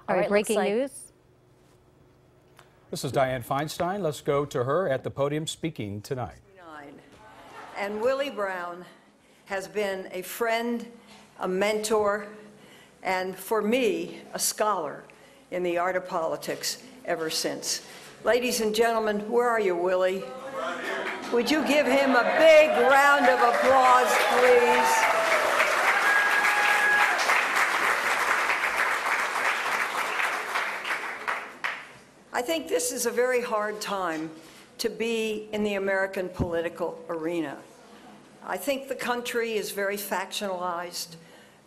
All right, breaking news. This is Dianne Feinstein. Let's go to her at the podium speaking tonight. And Willie Brown has been a friend, a mentor, and for me, a scholar in the art of politics ever since. Ladies and gentlemen, where are you, Willie? Would you give him a big round of applause, please? I think this is a very hard time to be in the American political arena. I think the country is very factionalized.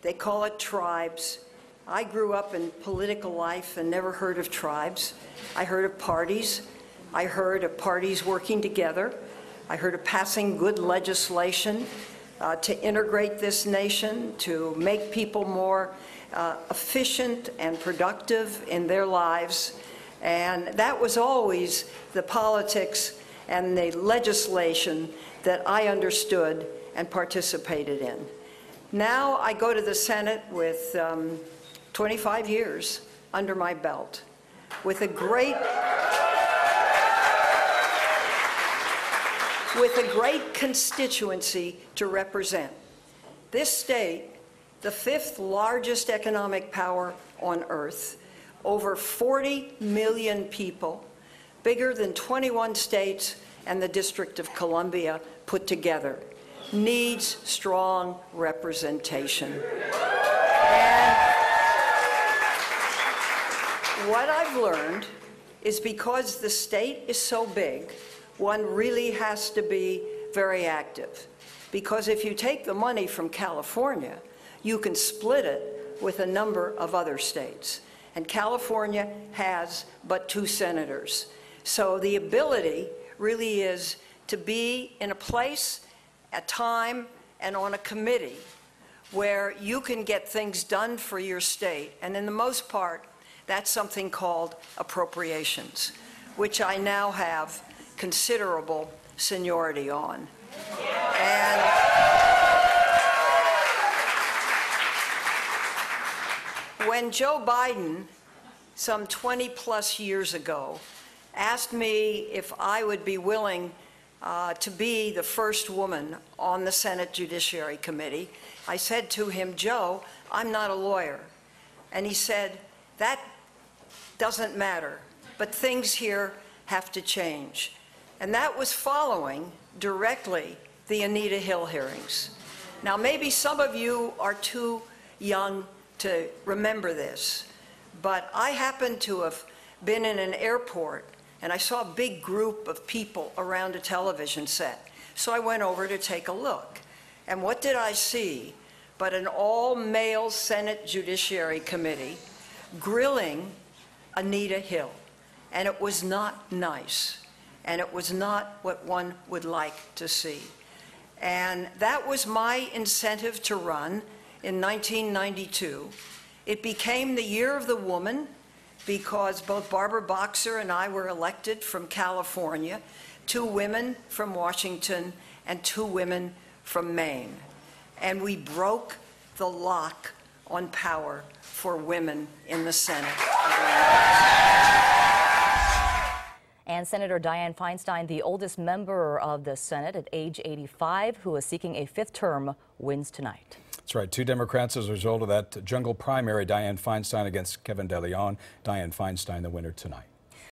They call it tribes. I grew up in political life and never heard of tribes. I heard of parties. I heard of parties working together. I heard of passing good legislation to integrate this nation, to make people more efficient and productive in their lives. And that was always the politics and the legislation that I understood and participated in. Now I go to the Senate with 25 years under my belt, with a great constituency to represent. This state, the fifth largest economic power on earth, over 40 million people, bigger than 21 states and the District of Columbia put together, needs strong representation. And what I've learned is because the state is so big, one really has to be very active. Because if you take the money from California, you can split it with a number of other states. And California has but 2 senators. So the ability really is to be in a place, a time, and on a committee where you can get things done for your state. And in the most part, that's something called appropriations, which I now have considerable seniority on. And when Joe Biden, some 20+ years ago, asked me if I would be willing to be the first woman on the Senate Judiciary Committee, I said to him, Joe, I'm not a lawyer. And he said, that doesn't matter, but things here have to change. And that was following directly the Anita Hill hearings. Now, maybe some of you are too young to remember this, but I happened to have been in an airport and I saw a big group of people around a television set. So I went over to take a look. And what did I see but an all-male Senate Judiciary Committee grilling Anita Hill. And it was not nice. And it was not what one would like to see. And that was my incentive to run in 1992. It became the Year of the Woman because both Barbara Boxer and I were elected from California, 2 women from Washington and 2 women from Maine. And we broke the lock on power for women in the Senate. And Senator Dianne Feinstein, the oldest member of the Senate at age 85, who is seeking a 5th term, wins tonight. That's right. 2 Democrats as a result of that jungle primary. Dianne Feinstein against Kevin De Leon. Dianne Feinstein, the winner tonight.